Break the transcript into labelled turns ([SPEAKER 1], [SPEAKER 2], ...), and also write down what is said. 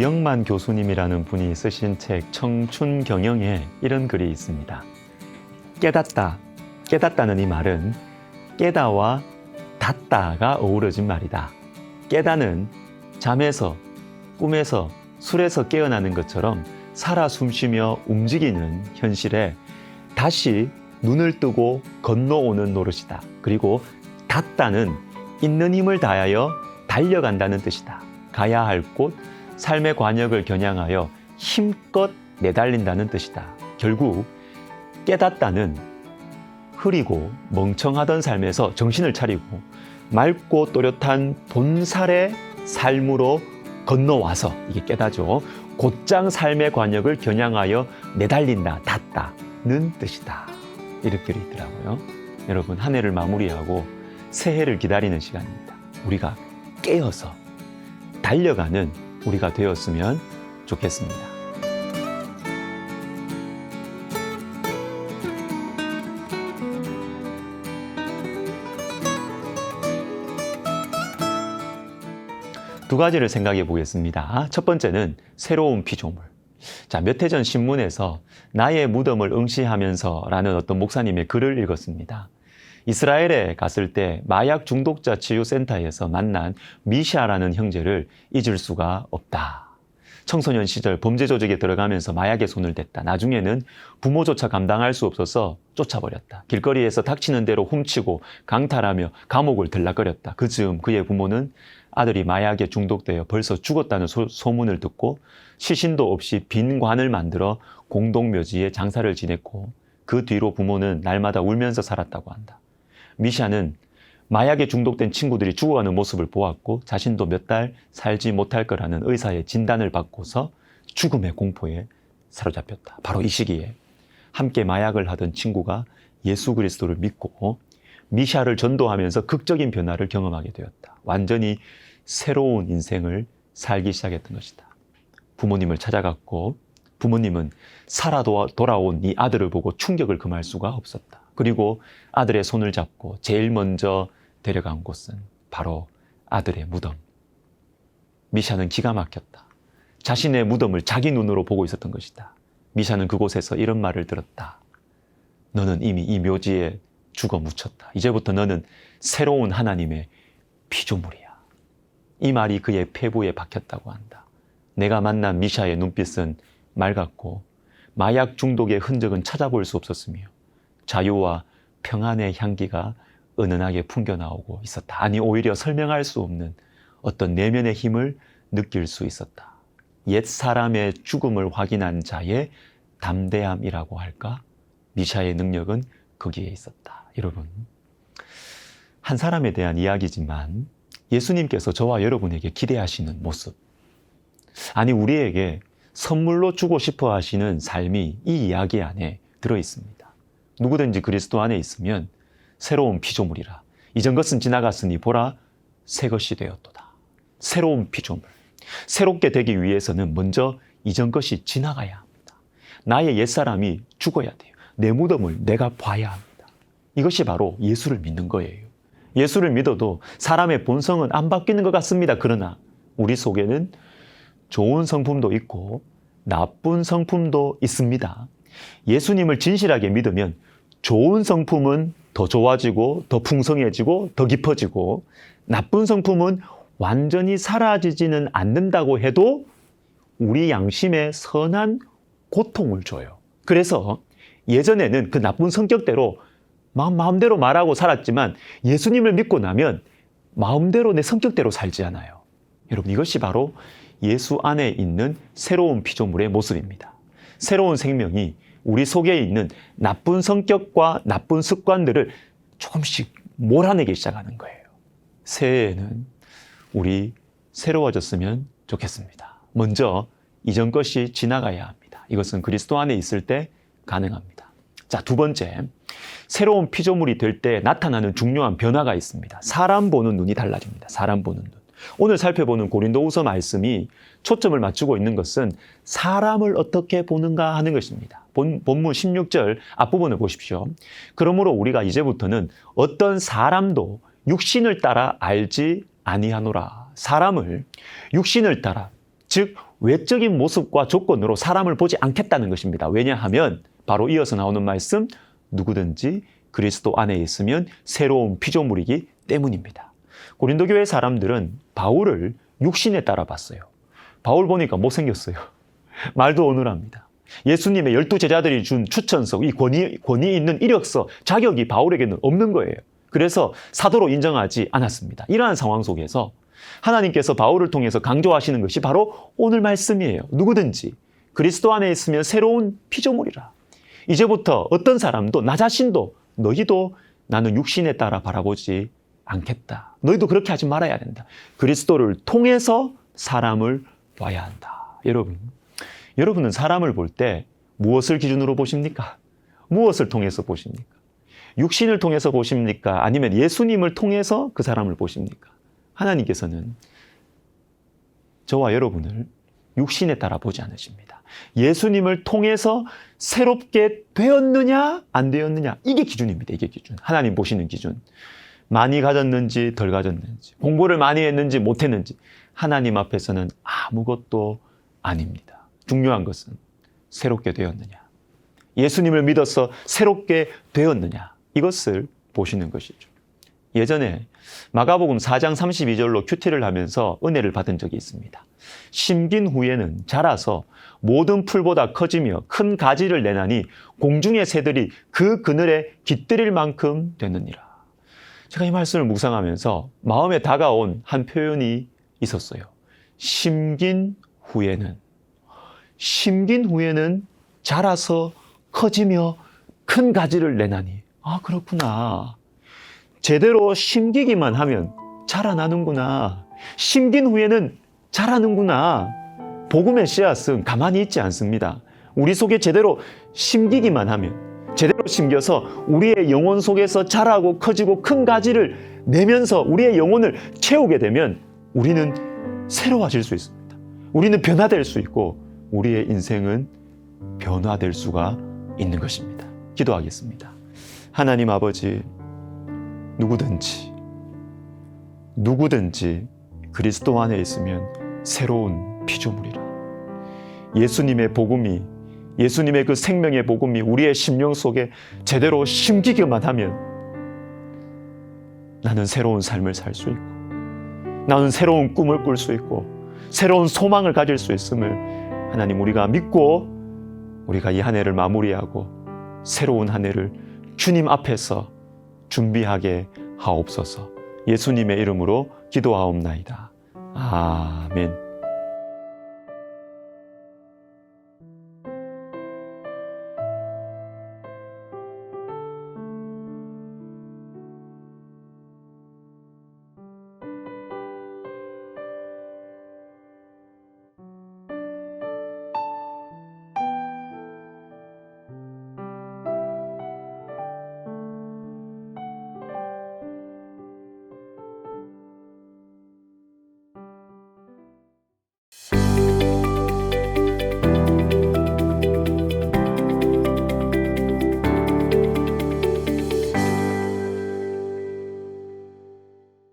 [SPEAKER 1] 노영만 교수님이라는 분이 쓰신 책 청춘 경영에 이런 글이 있습니다. 깨닫다. 깨닫다는 이 말은 깨다와 닫다가 어우러진 말이다. 깨다는 잠에서, 꿈에서, 술에서 깨어나는 것처럼 살아 숨쉬며 움직이는 현실에 다시 눈을 뜨고 건너오는 노릇이다. 그리고 닫다는 있는 힘을 다하여 달려간다는 뜻이다. 가야 할 곳, 삶의 관역을 겨냥하여 힘껏 내달린다는 뜻이다. 결국 깨닫다는 흐리고 멍청하던 삶에서 정신을 차리고 맑고 또렷한 본살의 삶으로 건너와서, 이게 깨다죠, 곧장 삶의 관역을 겨냥하여 내달린다, 닫다는 뜻이다. 이렇게 있더라고요. 여러분, 한 해를 마무리하고 새해를 기다리는 시간입니다. 우리가 깨어서 달려가는 우리가 되었으면 좋겠습니다. 두 가지를 생각해 보겠습니다. 첫 번째는 새로운 피조물. 자, 몇 해 전 신문에서 나의 무덤을 응시하면서 라는 어떤 목사님의 글을 읽었습니다. 이스라엘에 갔을 때 마약 중독자 치유센터에서 만난 미샤라는 형제를 잊을 수가 없다. 청소년 시절 범죄 조직에 들어가면서 마약에 손을 댔다. 나중에는 부모조차 감당할 수 없어서 쫓아버렸다. 길거리에서 닥치는 대로 훔치고 강탈하며 감옥을 들락거렸다. 그 즈음 그의 부모는 아들이 마약에 중독되어 벌써 죽었다는 소문을 듣고 시신도 없이 빈 관을 만들어 공동묘지에 장사를 지냈고, 그 뒤로 부모는 날마다 울면서 살았다고 한다. 미샤는 마약에 중독된 친구들이 죽어가는 모습을 보았고 자신도 몇 달 살지 못할 거라는 의사의 진단을 받고서 죽음의 공포에 사로잡혔다. 바로 이 시기에 함께 마약을 하던 친구가 예수 그리스도를 믿고 미샤를 전도하면서 극적인 변화를 경험하게 되었다. 완전히 새로운 인생을 살기 시작했던 것이다. 부모님을 찾아갔고 부모님은 살아 돌아온 이 아들을 보고 충격을 금할 수가 없었다. 그리고 아들의 손을 잡고 제일 먼저 데려간 곳은 바로 아들의 무덤. 미샤는 기가 막혔다. 자신의 무덤을 자기 눈으로 보고 있었던 것이다. 미샤는 그곳에서 이런 말을 들었다. 너는 이미 이 묘지에 죽어 묻혔다. 이제부터 너는 새로운 하나님의 피조물이야. 이 말이 그의 폐부에 박혔다고 한다. 내가 만난 미샤의 눈빛은 맑았고 마약 중독의 흔적은 찾아볼 수 없었으며 자유와 평안의 향기가 은은하게 풍겨나오고 있었다. 아니, 오히려 설명할 수 없는 어떤 내면의 힘을 느낄 수 있었다. 옛 사람의 죽음을 확인한 자의 담대함이라고 할까? 미샤의 능력은 거기에 있었다. 여러분, 한 사람에 대한 이야기지만 예수님께서 저와 여러분에게 기대하시는 모습, 아니 우리에게 선물로 주고 싶어 하시는 삶이 이 이야기 안에 들어있습니다. 누구든지 그리스도 안에 있으면 새로운 피조물이라. 이전 것은 지나갔으니 보라 새 것이 되었도다. 새로운 피조물. 새롭게 되기 위해서는 먼저 이전 것이 지나가야 합니다. 나의 옛사람이 죽어야 돼요. 내 무덤을 내가 봐야 합니다. 이것이 바로 예수를 믿는 거예요. 예수를 믿어도 사람의 본성은 안 바뀌는 것 같습니다. 그러나 우리 속에는 좋은 성품도 있고 나쁜 성품도 있습니다. 예수님을 진실하게 믿으면 좋은 성품은 더 좋아지고 더 풍성해지고 더 깊어지고, 나쁜 성품은 완전히 사라지지는 않는다고 해도 우리 양심에 선한 고통을 줘요. 그래서 예전에는 그 나쁜 성격대로 마음대로 말하고 살았지만 예수님을 믿고 나면 마음대로 내 성격대로 살지 않아요. 여러분, 이것이 바로 예수 안에 있는 새로운 피조물의 모습입니다. 새로운 생명이 우리 속에 있는 나쁜 성격과 나쁜 습관들을 조금씩 몰아내기 시작하는 거예요. 새해에는 우리 새로워졌으면 좋겠습니다. 먼저 이전 것이 지나가야 합니다. 이것은 그리스도 안에 있을 때 가능합니다. 자, 두 번째, 새로운 피조물이 될 때 나타나는 중요한 변화가 있습니다. 사람 보는 눈이 달라집니다. 사람 보는 눈. 오늘 살펴보는 고린도후서 말씀이 초점을 맞추고 있는 것은 사람을 어떻게 보는가 하는 것입니다. 본문 16절 앞부분을 보십시오. 그러므로 우리가 이제부터는 어떤 사람도 육신을 따라 알지 아니하노라. 사람을 육신을 따라, 즉 외적인 모습과 조건으로 사람을 보지 않겠다는 것입니다. 왜냐하면 바로 이어서 나오는 말씀, 누구든지 그리스도 안에 있으면 새로운 피조물이기 때문입니다. 고린도 교회 사람들은 바울을 육신에 따라 봤어요. 바울 보니까 못생겼어요. 말도 어눌합니다. 예수님의 12제자들이 준 추천서, 이 권위 있는 이력서, 자격이 바울에게는 없는 거예요. 그래서 사도로 인정하지 않았습니다. 이러한 상황 속에서 하나님께서 바울을 통해서 강조하시는 것이 바로 오늘 말씀이에요. 누구든지 그리스도 안에 있으면 새로운 피조물이라. 이제부터 어떤 사람도, 나 자신도, 너희도 나는 육신에 따라 바라보지 않겠다. 너희도 그렇게 하지 말아야 된다. 그리스도를 통해서 사람을 봐야 한다. 여러분은 사람을 볼 때 무엇을 기준으로 보십니까? 무엇을 통해서 보십니까? 육신을 통해서 보십니까? 아니면 예수님을 통해서 그 사람을 보십니까? 하나님께서는 저와 여러분을 육신에 따라 보지 않으십니다. 예수님을 통해서 새롭게 되었느냐 안 되었느냐, 이게 기준입니다. 이게 기준. 하나님 보시는 기준. 많이 가졌는지 덜 가졌는지, 공부를 많이 했는지 못했는지, 하나님 앞에서는 아무것도 아닙니다. 중요한 것은 새롭게 되었느냐, 예수님을 믿어서 새롭게 되었느냐, 이것을 보시는 것이죠. 예전에 마가복음 4장 32절로 큐티를 하면서 은혜를 받은 적이 있습니다. 심긴 후에는 자라서 모든 풀보다 커지며 큰 가지를 내나니 공중의 새들이 그 그늘에 깃들일 만큼 되느니라. 제가 이 말씀을 묵상하면서 마음에 다가온 한 표현이 있었어요. 심긴 후에는 자라서 커지며 큰 가지를 내나니. 아, 그렇구나. 제대로 심기기만 하면 자라나는구나. 심긴 후에는 자라는구나. 복음의 씨앗은 가만히 있지 않습니다. 우리 속에 제대로 심기기만 하면, 제대로 심겨서 우리의 영혼 속에서 자라고 커지고 큰 가지를 내면서 우리의 영혼을 채우게 되면 우리는 새로워질 수 있습니다. 우리는 변화될 수 있고 우리의 인생은 변화될 수가 있는 것입니다. 기도하겠습니다. 하나님 아버지, 누구든지 그리스도 안에 있으면 새로운 피조물이라. 예수님의 복음이, 예수님의 그 생명의 복음이 우리의 심령 속에 제대로 심기기만 하면 나는 새로운 삶을 살 수 있고, 나는 새로운 꿈을 꿀 수 있고, 새로운 소망을 가질 수 있음을 하나님 우리가 믿고, 우리가 이 한 해를 마무리하고 새로운 한 해를 주님 앞에서 준비하게 하옵소서. 예수님의 이름으로 기도하옵나이다. 아멘.